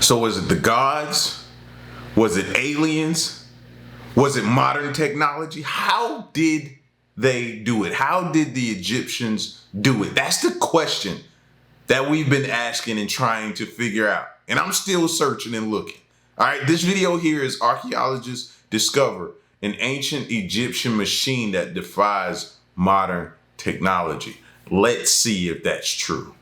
So was it the gods? Was it aliens? Was it modern technology? How did they do it? How did the Egyptians do it? That's the question that we've been asking and trying to figure out. And I'm still searching and looking. All right, this video here is archaeologists discover an ancient Egyptian machine that defies modern technology. Let's see if that's true.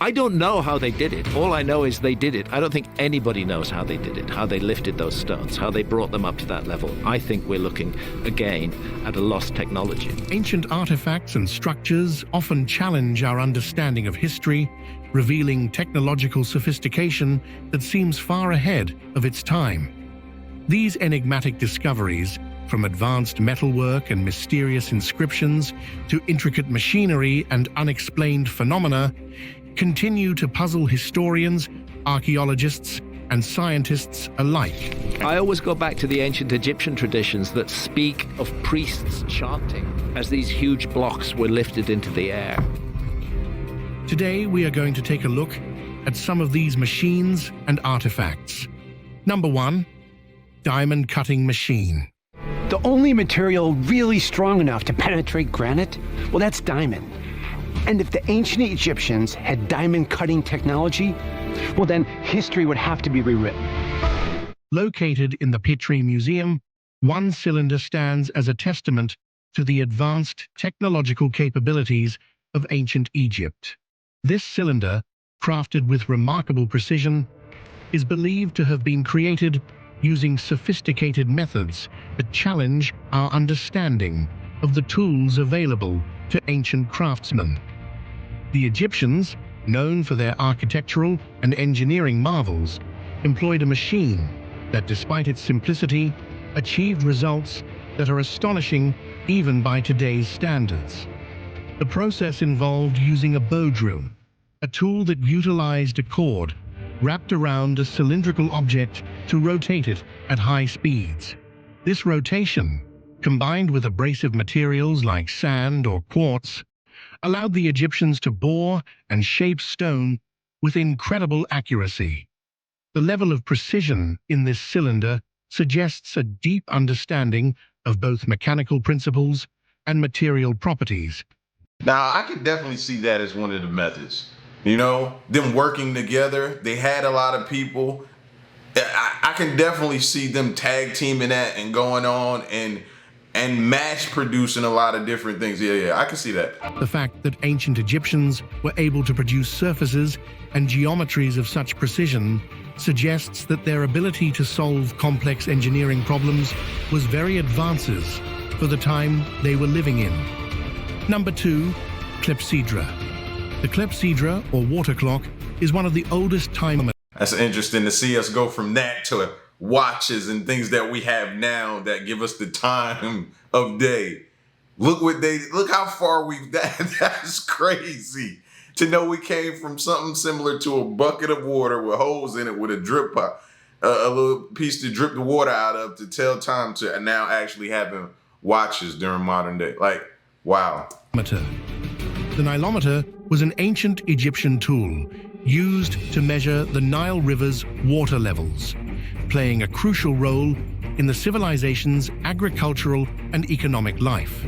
I don't know how they did it. All I know is they did it. I don't think anybody knows how they did it, how they lifted those stones, how they brought them up to that level. I think we're looking, again, at a lost technology. Ancient artifacts and structures often challenge our understanding of history, revealing technological sophistication that seems far ahead of its time. These enigmatic discoveries, from advanced metalwork and mysterious inscriptions to intricate machinery and unexplained phenomena, continue to puzzle historians, archaeologists, and scientists alike. I always go back to the ancient Egyptian traditions that speak of priests chanting as these huge blocks were lifted into the air. Today, we are going to take a look at some of these machines and artifacts. Number 1, diamond cutting machine. The only material really strong enough to penetrate granite, well, that's diamond. And if the ancient Egyptians had diamond cutting technology, well then history would have to be rewritten. Located in the Petrie Museum, one cylinder stands as a testament to the advanced technological capabilities of ancient Egypt. This cylinder, crafted with remarkable precision, is believed to have been created using sophisticated methods that challenge our understanding of the tools available to ancient craftsmen. The Egyptians, known for their architectural and engineering marvels, employed a machine that, despite its simplicity, achieved results that are astonishing even by today's standards. The process involved using a bow drill, a tool that utilized a cord wrapped around a cylindrical object to rotate it at high speeds. This rotation, combined with abrasive materials like sand or quartz, allowed the Egyptians to bore and shape stone with incredible accuracy. The level of precision in this cylinder suggests a deep understanding of both mechanical principles and material properties. Now, I could definitely see that as one of the methods. You know, them working together, they had a lot of people. I can definitely see them tag teaming that and going on and mass producing a lot of different things. Yeah, I can see that. The fact that ancient Egyptians were able to produce surfaces and geometries of such precision suggests that their ability to solve complex engineering problems was very advances for the time they were living in. Number 2, clepsydra. The clepsydra, or water clock, is one of the oldest time. That's interesting to see us go from that to watches and things that we have now that give us the time of day. Look how far that's crazy. To know we came from something similar to a bucket of water with holes in it with a drip pot, a little piece to drip the water out of to tell time, to now actually having watches during modern day. Like, wow. The nilometer was an ancient Egyptian tool used to measure the Nile River's water levels, playing a crucial role in the civilization's agricultural and economic life.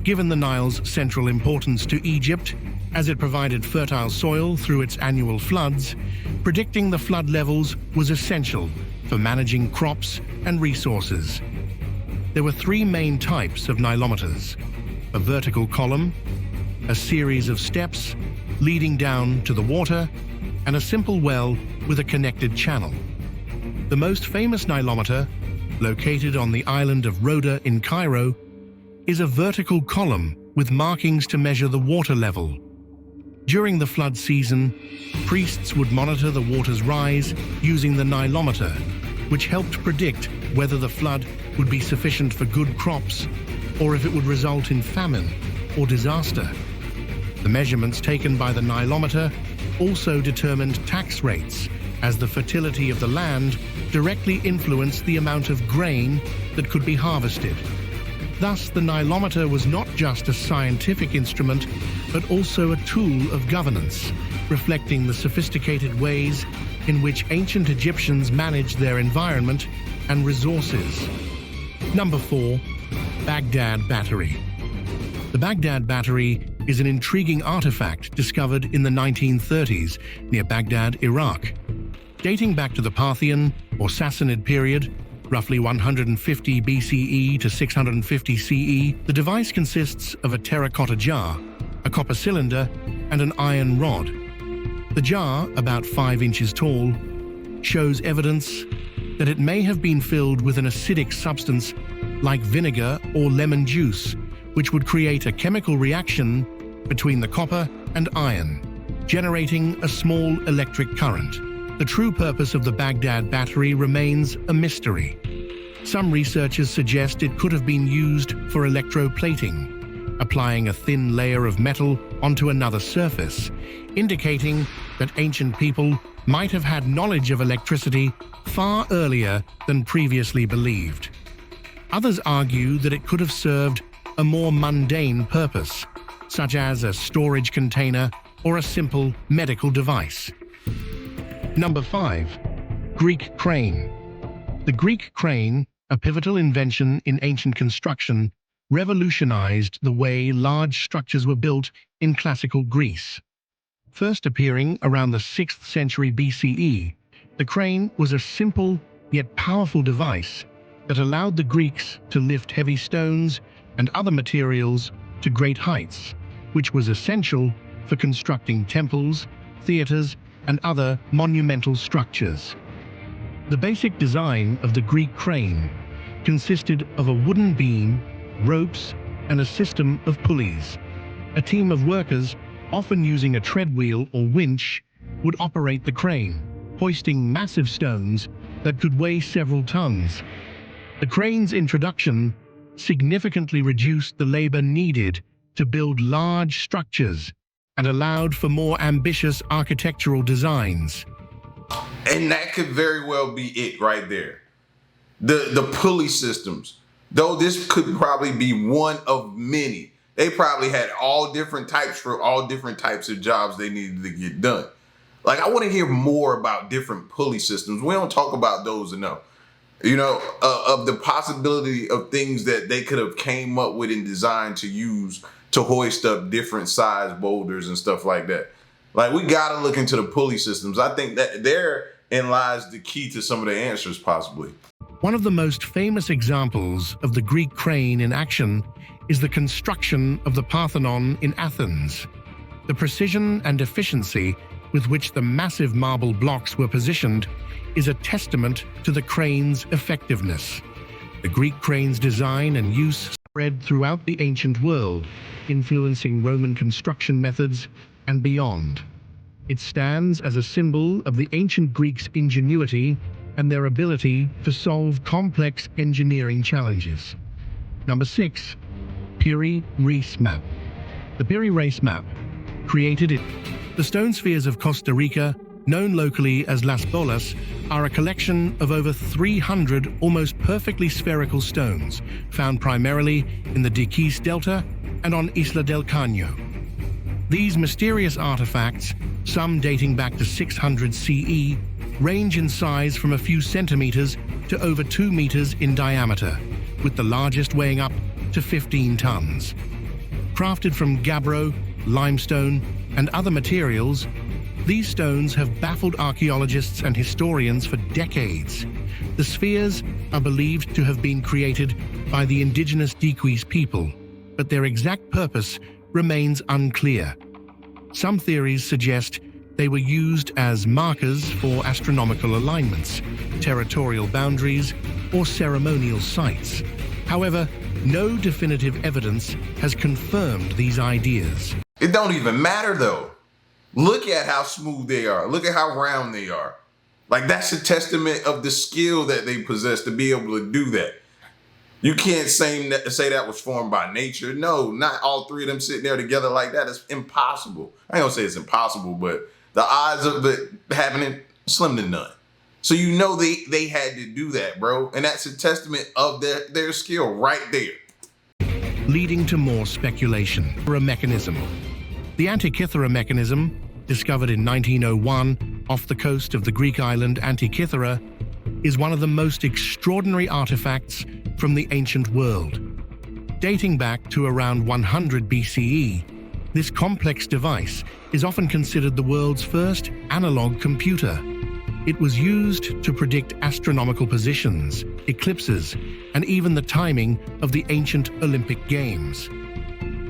Given the Nile's central importance to Egypt, as it provided fertile soil through its annual floods, predicting the flood levels was essential for managing crops and resources. There were 3 main types of nilometers: a vertical column, a series of steps leading down to the water, and a simple well with a connected channel. The most famous nilometer, located on the island of Rhoda in Cairo, is a vertical column with markings to measure the water level. During the flood season, priests would monitor the water's rise using the nilometer, which helped predict whether the flood would be sufficient for good crops or if it would result in famine or disaster. The measurements taken by the nilometer also determined tax rates, as the fertility of the land directly influenced the amount of grain that could be harvested. Thus, the nilometer was not just a scientific instrument, but also a tool of governance, reflecting the sophisticated ways in which ancient Egyptians managed their environment and resources. Number 4. Baghdad Battery. The Baghdad Battery is an intriguing artifact discovered in the 1930s near Baghdad, Iraq. Dating back to the Parthian or Sassanid period, roughly 150 BCE to 650 CE, the device consists of a terracotta jar, a copper cylinder, and an iron rod. The jar, about 5 inches tall, shows evidence that it may have been filled with an acidic substance like vinegar or lemon juice, which would create a chemical reaction between the copper and iron, generating a small electric current. The true purpose of the Baghdad battery remains a mystery. Some researchers suggest it could have been used for electroplating, applying a thin layer of metal onto another surface, indicating that ancient people might have had knowledge of electricity far earlier than previously believed. Others argue that it could have served a more mundane purpose, such as a storage container or a simple medical device. Number 5. Greek crane. The Greek crane, a pivotal invention in ancient construction, revolutionized the way large structures were built in classical Greece. First appearing around the 6th century BCE, the crane was a simple yet powerful device that allowed the Greeks to lift heavy stones and other materials to great heights, which was essential for constructing temples, theaters, and other monumental structures. The basic design of the Greek crane consisted of a wooden beam, ropes, and a system of pulleys. A team of workers, often using a treadwheel or winch, would operate the crane, hoisting massive stones that could weigh several tons. The crane's introduction significantly reduced the labor needed to build large structures and allowed for more ambitious architectural designs. And that could very well be it right there. The pulley systems, though this could probably be one of many. They probably had all different types for all different types of jobs they needed to get done. Like, I want to hear more about different pulley systems. We don't talk about those enough. You know, of the possibility of things that they could have came up with and designed to use to hoist up different size boulders and stuff like that. Like, we got to look into the pulley systems. I think that therein lies the key to some of the answers, possibly. One of the most famous examples of the Greek crane in action is the construction of the Parthenon in Athens. The precision and efficiency with which the massive marble blocks were positioned is a testament to the crane's effectiveness. The Greek crane's design and use spread throughout the ancient world, influencing Roman construction methods and beyond. It stands as a symbol of the ancient Greeks' ingenuity and their ability to solve complex engineering challenges. Number 6. Piri Reis Map. The Piri Reis Map, created in the stone spheres of Costa Rica, known locally as Las Bolas, are a collection of over 300 almost perfectly spherical stones, found primarily in the Diquís Delta and on Isla del Caño. These mysterious artifacts, some dating back to 600 CE, range in size from a few centimeters to over 2 meters in diameter, with the largest weighing up to 15 tons. Crafted from gabbro, limestone, and other materials, these stones have baffled archaeologists and historians for decades. The spheres are believed to have been created by the indigenous Diquís people, but their exact purpose remains unclear. Some theories suggest they were used as markers for astronomical alignments, territorial boundaries, or ceremonial sites. However, no definitive evidence has confirmed these ideas. It don't even matter, though. Look at how smooth they are. Look at how round they are. Like, that's a testament of the skill that they possess to be able to do that. You can't say that was formed by nature. No, not all three of them sitting there together like that. It's impossible. I ain't gonna say it's impossible, but the odds of it happening, slim to none. So you know they had to do that, bro. And that's a testament of their skill right there. Leading to more speculation for a mechanism. The Antikythera mechanism, discovered in 1901 off the coast of the Greek island Antikythera, is one of the most extraordinary artifacts from the ancient world. Dating back to around 100 BCE, this complex device is often considered the world's first analog computer. It was used to predict astronomical positions, eclipses, and even the timing of the ancient Olympic Games.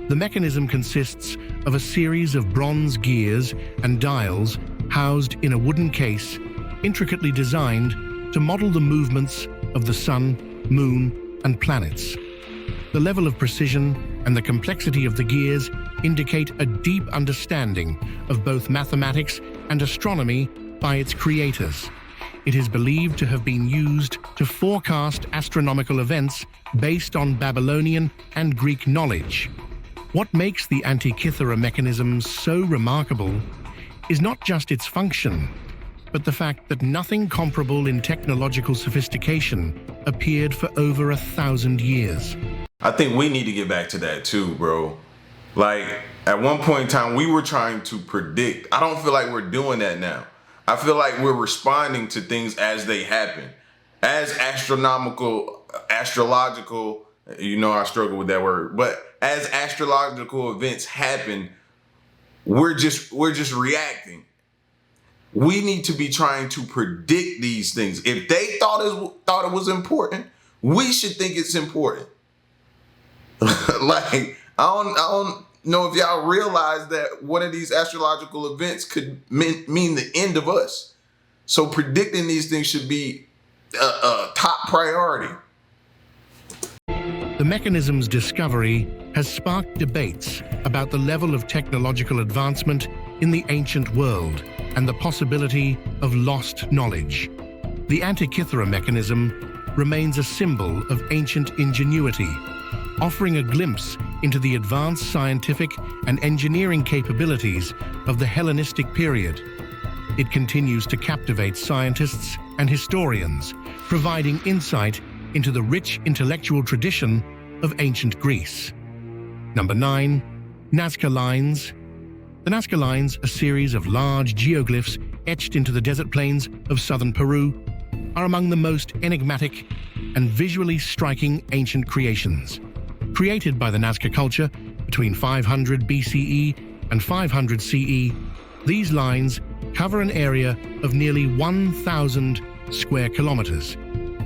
The mechanism consists of a series of bronze gears and dials housed in a wooden case, intricately designed to model the movements of the sun, moon, and planets. The level of precision and the complexity of the gears indicate a deep understanding of both mathematics and astronomy by its creators. It is believed to have been used to forecast astronomical events based on Babylonian and Greek knowledge. What makes the Antikythera mechanism so remarkable is not just its function, but the fact that nothing comparable in technological sophistication appeared for over 1,000 years. I think we need to get back to that too, bro. Like, at one point in time, we were trying to predict. I don't feel like we're doing that now. I feel like we're responding to things as they happen. As astrological, you know I struggle with that word, but as astrological events happen, we're just reacting. We need to be trying to predict these things. If they thought it was important, we should think it's important. Like, I don't know if y'all realize that one of these astrological events could mean the end of us. So predicting these things should be a top priority. The mechanism's discovery has sparked debates about the level of technological advancement in the ancient world and the possibility of lost knowledge. The Antikythera mechanism remains a symbol of ancient ingenuity, offering a glimpse into the advanced scientific and engineering capabilities of the Hellenistic period. It continues to captivate scientists and historians, providing insight into the rich intellectual tradition of ancient Greece. Number 9. Nazca Lines. The Nazca Lines, a series of large geoglyphs etched into the desert plains of southern Peru, are among the most enigmatic and visually striking ancient creations. Created by the Nazca culture between 500 BCE and 500 CE, these lines cover an area of nearly 1,000 square kilometers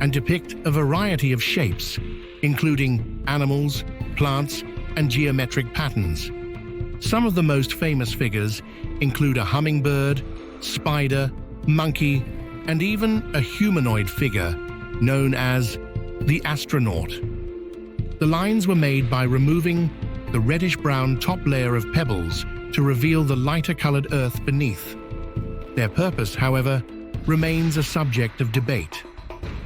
and depict a variety of shapes, including animals, plants, and geometric patterns. Some of the most famous figures include a hummingbird, spider, monkey, and even a humanoid figure known as the astronaut. The lines were made by removing the reddish-brown top layer of pebbles to reveal the lighter-colored earth beneath. Their purpose, however, remains a subject of debate.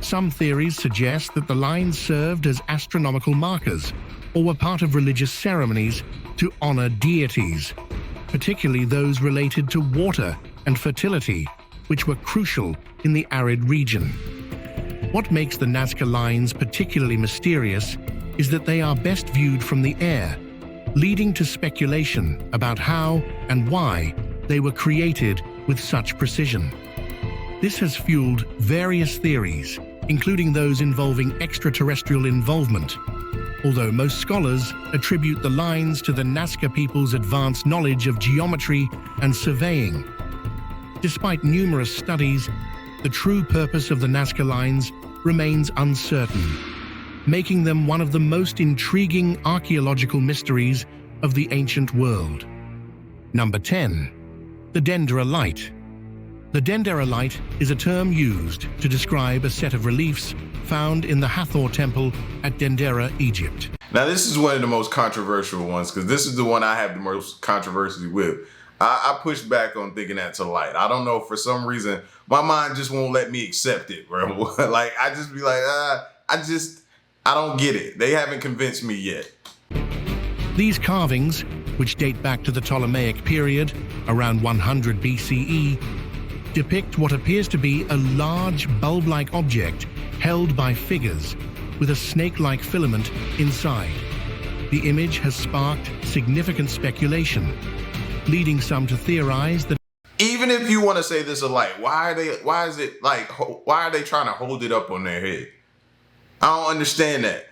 Some theories suggest that the lines served as astronomical markers or were part of religious ceremonies to honor deities, particularly those related to water and fertility, which were crucial in the arid region. What makes the Nazca lines particularly mysterious is that they are best viewed from the air, leading to speculation about how and why they were created with such precision. This has fueled various theories, including those involving extraterrestrial involvement, although most scholars attribute the lines to the Nazca people's advanced knowledge of geometry and surveying. Despite numerous studies, the true purpose of the Nazca lines remains uncertain, making them one of the most intriguing archaeological mysteries of the ancient world. Number 10. The Dendera Light. The Dendera Light is a term used to describe a set of reliefs found in the Hathor Temple at Dendera, Egypt. Now, this is one of the most controversial ones because this is the one I have the most controversy with. I push back on thinking that's a light. I don't know, for some reason, my mind just won't let me accept it, bro. Like, I just be like, I don't get it. They haven't convinced me yet. These carvings, which date back to the Ptolemaic period, around 100 BCE, depict what appears to be a large bulb-like object held by figures with a snake-like filament inside. The image has sparked significant speculation, leading some to theorize that even if you want to say this a light, why are they trying to hold it up on their head? I don't understand that.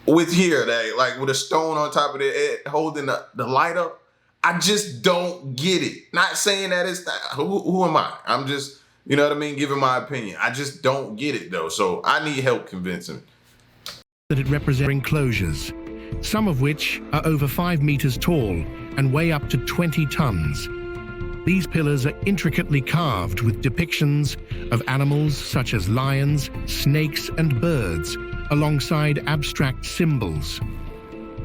With here, like with a stone on top of their head holding the light up, I just don't get it. Not saying that it's not, who am I? I'm just, you know what I mean, giving my opinion. I just don't get it though. So I need help convincing. That it represents enclosures, some of which are over 5 meters tall and weigh up to 20 tons. These pillars are intricately carved with depictions of animals such as lions, snakes, and birds, alongside abstract symbols.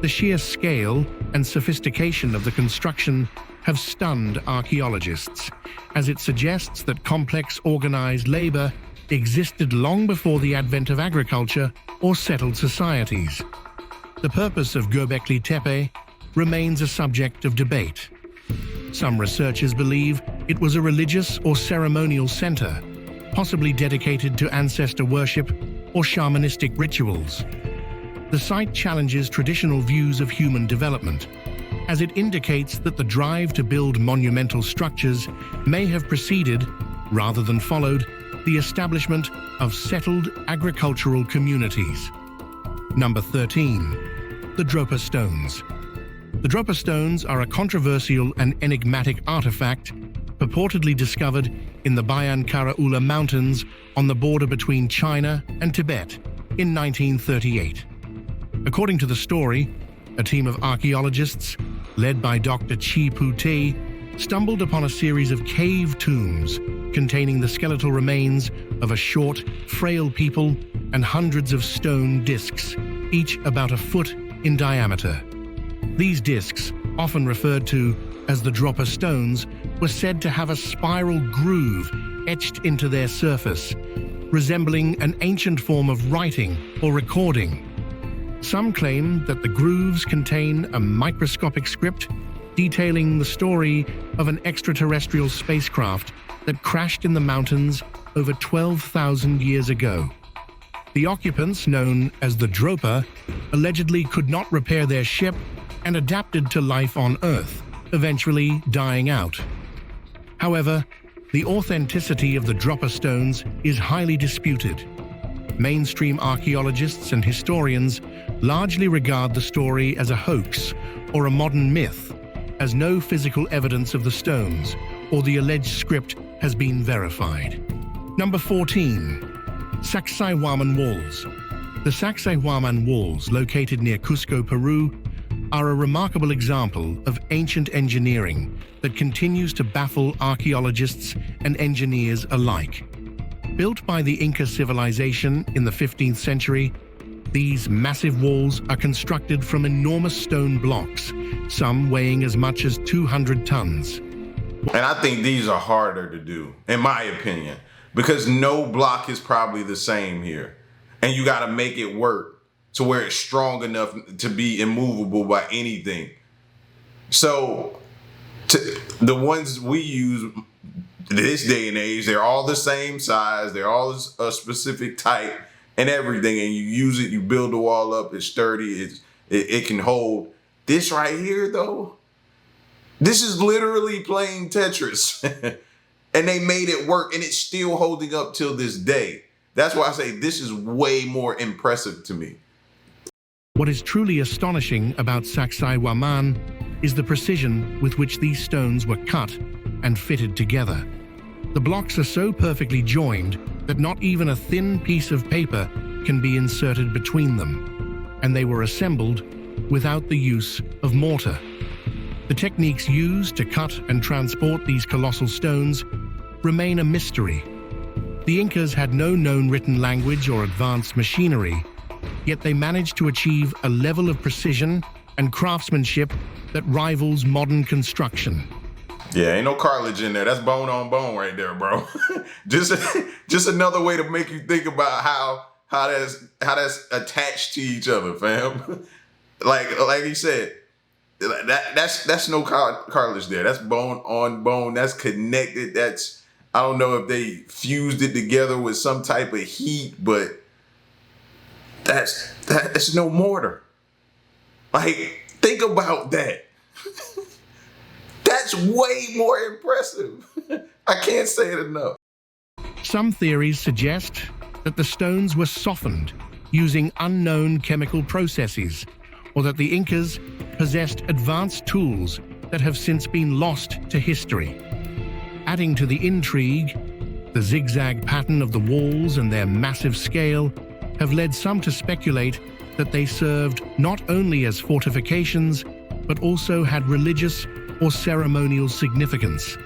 The sheer scale and sophistication of the construction have stunned archaeologists, as it suggests that complex organized labor existed long before the advent of agriculture or settled societies. The purpose of Göbekli Tepe remains a subject of debate. Some researchers believe it was a religious or ceremonial center, possibly dedicated to ancestor worship or shamanistic rituals. The site challenges traditional views of human development, as it indicates that the drive to build monumental structures may have preceded, rather than followed, the establishment of settled agricultural communities. Number 13. The Dropa Stones. The Dropa Stones are a controversial and enigmatic artifact purportedly discovered in the Bayan Karaula Mountains on the border between China and Tibet in 1938. According to the story, a team of archaeologists, led by Dr. Chi Pu-Te, stumbled upon a series of cave tombs containing the skeletal remains of a short, frail people and hundreds of stone discs, each about a foot in diameter. These discs, often referred to as the Dropa Stones, were said to have a spiral groove etched into their surface, resembling an ancient form of writing or recording. Some claim that the grooves contain a microscopic script detailing the story of an extraterrestrial spacecraft that crashed in the mountains over 12,000 years ago. The occupants, known as the Dropa, allegedly could not repair their ship and adapted to life on Earth, eventually dying out. However, the authenticity of the Dropa stones is highly disputed. Mainstream archaeologists and historians largely regard the story as a hoax or a modern myth, as no physical evidence of the stones or the alleged script has been verified. Number 14. Sacsayhuaman Walls. The Sacsayhuaman Walls, located near Cusco, Peru, are a remarkable example of ancient engineering that continues to baffle archaeologists and engineers alike. Built by the Inca civilization in the 15th century, these massive walls are constructed from enormous stone blocks, some weighing as much as 200 tons. And I think these are harder to do, in my opinion, because no block is probably the same here. And you got to make it work to where it's strong enough to be immovable by anything. So the ones we use this day and age, they're all the same size, they're all a specific type and everything, and you use it, you build the wall up, it's sturdy, it can hold. This right here though, this is literally playing Tetris. And they made it work, and it's still holding up till this day. That's why I say this is way more impressive to me. What is truly astonishing about Sacsayhuaman is the precision with which these stones were cut and fitted together. The blocks are so perfectly joined that not even a thin piece of paper can be inserted between them, and they were assembled without the use of mortar. The techniques used to cut and transport these colossal stones remain a mystery. The Incas had no known written language or advanced machinery, yet they managed to achieve a level of precision and craftsmanship that rivals modern construction. Yeah, ain't no cartilage in there. That's bone on bone right there, bro. just another way to make you think about how that's attached to each other, fam. like he said, that's no cartilage there. That's bone on bone. That's connected. I don't know if they fused it together with some type of heat, but that's no mortar. Like, think about that. That's way more impressive. I can't say it enough. Some theories suggest that the stones were softened using unknown chemical processes, or that the Incas possessed advanced tools that have since been lost to history. Adding to the intrigue, the zigzag pattern of the walls and their massive scale have led some to speculate that they served not only as fortifications, but also had religious or ceremonial significance.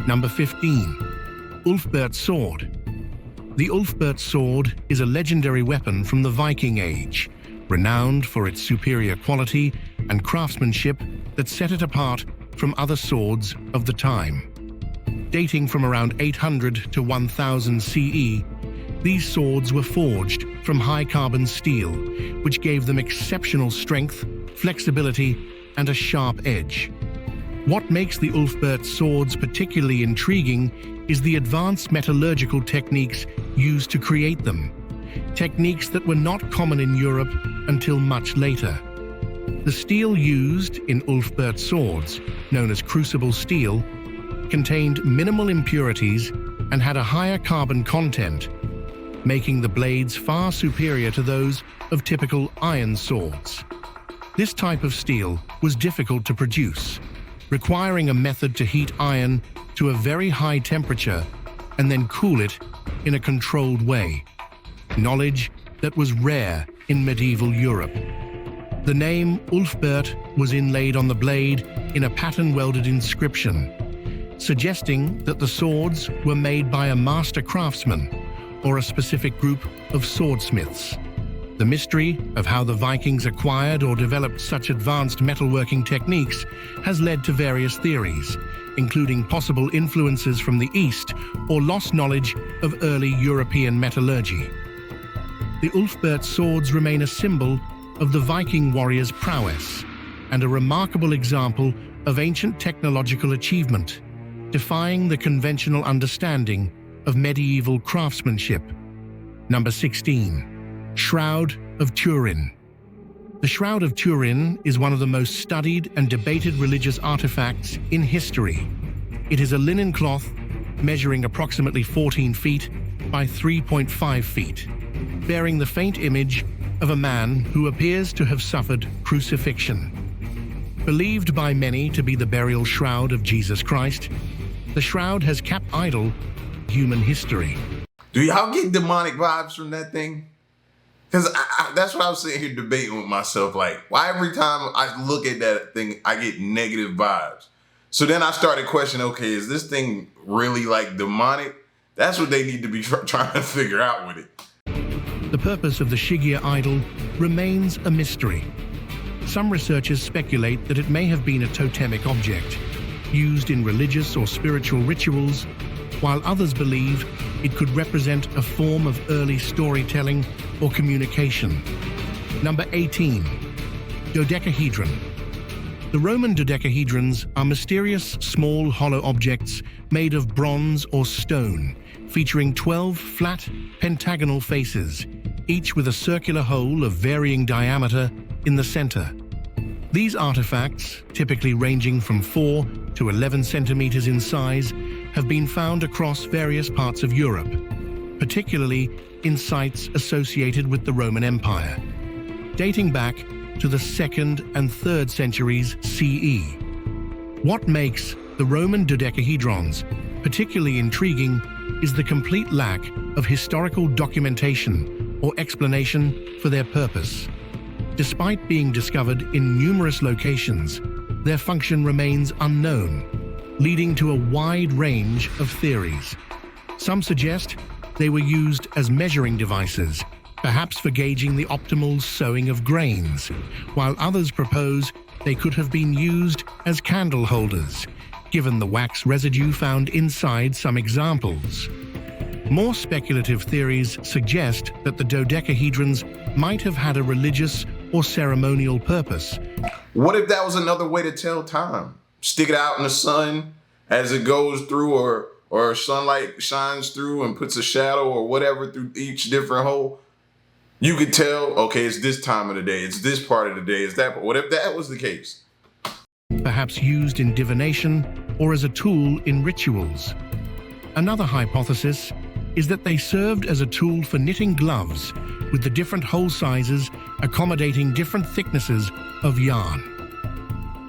Number 15. Ulfbert's Sword. The Ulfbert sword is a legendary weapon from the Viking Age, renowned for its superior quality and craftsmanship that set it apart from other swords of the time. Dating from around 800 to 1000 CE, these swords were forged from high-carbon steel, which gave them exceptional strength, flexibility, and a sharp edge. What makes the Ulfbert swords particularly intriguing is the advanced metallurgical techniques used to create them, techniques that were not common in Europe until much later. The steel used in Ulfbert swords, known as crucible steel, contained minimal impurities and had a higher carbon content, making the blades far superior to those of typical iron swords. This type of steel was difficult to produce, requiring a method to heat iron to a very high temperature and then cool it in a controlled way, knowledge that was rare in medieval Europe. The name Ulfbert was inlaid on the blade in a pattern-welded inscription, suggesting that the swords were made by a master craftsman or a specific group of swordsmiths. The mystery of how the Vikings acquired or developed such advanced metalworking techniques has led to various theories, including possible influences from the East or lost knowledge of early European metallurgy. The Ulfbert swords remain a symbol of the Viking warriors' prowess and a remarkable example of ancient technological achievement, defying the conventional understanding of medieval craftsmanship. Number 16. Shroud of Turin. The Shroud of Turin is one of the most studied and debated religious artifacts in history. It is a linen cloth measuring approximately 14 feet by 3.5 feet, bearing the faint image of a man who appears to have suffered crucifixion. Believed by many to be the burial shroud of Jesus Christ, the shroud has kept idle human history. Do y'all get demonic vibes from that thing? Because that's what I was sitting here debating with myself. Like, why every time I look at that thing, I get negative vibes? So then I started questioning, okay, is this thing really like demonic? That's what they need to be trying to figure out with it. The purpose of the Shigia idol remains a mystery. Some researchers speculate that it may have been a totemic object, used in religious or spiritual rituals, while others believe it could represent a form of early storytelling or communication. Number 18. Dodecahedron. The Roman dodecahedrons are mysterious small hollow objects made of bronze or stone, featuring 12 flat pentagonal faces, each with a circular hole of varying diameter in the center. These artifacts, typically ranging from 4 to 11 centimeters in size, have been found across various parts of Europe, particularly in sites associated with the Roman Empire, dating back to the 2nd and 3rd centuries CE. What makes the Roman dodecahedrons particularly intriguing is the complete lack of historical documentation or explanation for their purpose. Despite being discovered in numerous locations, their function remains unknown, leading to a wide range of theories. Some suggest they were used as measuring devices, perhaps for gauging the optimal sowing of grains, while others propose they could have been used as candle holders, given the wax residue found inside some examples. More speculative theories suggest that the dodecahedrons might have had a religious or ceremonial purpose. What if that was another way to tell time? Stick it out in the sun as it goes through, or sunlight shines through and puts a shadow or whatever through each different hole. You could tell, okay, it's this time of the day, it's this part of the day, it's that part. What if that was the case? perhaps used in divination or as a tool in rituals. Another hypothesis is that they served as a tool for knitting gloves, with the different hole sizes accommodating different thicknesses of yarn.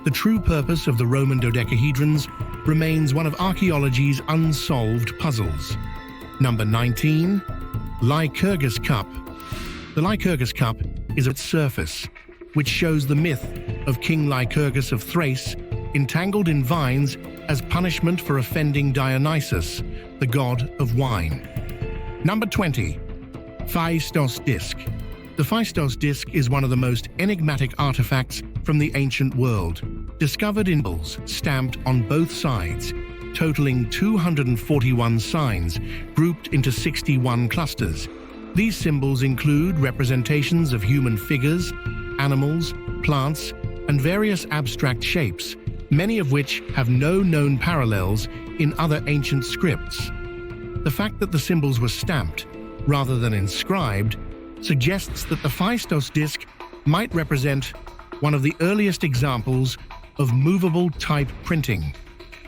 The true purpose of the Roman dodecahedrons remains one of archaeology's unsolved puzzles. Number 19. Lycurgus Cup. The Lycurgus Cup is its surface, which shows the myth of King Lycurgus of Thrace entangled in vines as punishment for offending Dionysus, the god of wine. Number 20. Phaistos Disc. The Phaistos Disc is one of the most enigmatic artifacts from the ancient world, discovered in bulls stamped on both sides, totaling 241 signs grouped into 61 clusters. These symbols include representations of human figures, animals, plants, and various abstract shapes, many of which have no known parallels in other ancient scripts. The fact that the symbols were stamped, rather than inscribed, suggests that the Phaistos disc might represent one of the earliest examples of movable type printing,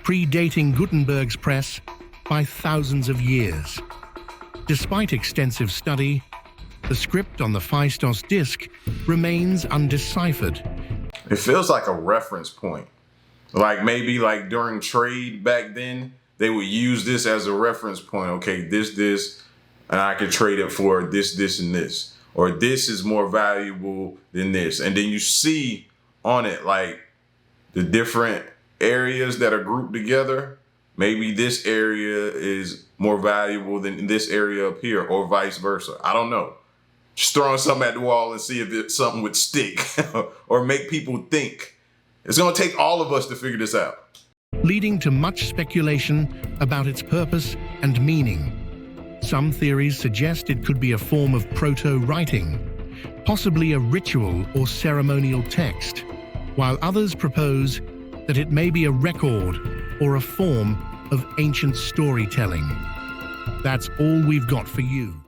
predating Gutenberg's press by thousands of years. Despite extensive study, the script on the Phaistos disc remains undeciphered. It feels like a reference point. Like maybe like during trade back then, they would use this as a reference point. Okay, this, and I could trade it for this, and this. Or this is more valuable than this. And then you see on it like the different areas that are grouped together. Maybe this area is more valuable than this area up here, or vice versa. I don't know. Just throwing something at the wall and see if something would stick or make people think. It's going to take all of us to figure this out. Leading to much speculation about its purpose and meaning. Some theories suggest it could be a form of proto-writing, possibly a ritual or ceremonial text, while others propose that it may be a record or a form of ancient storytelling. That's all we've got for you.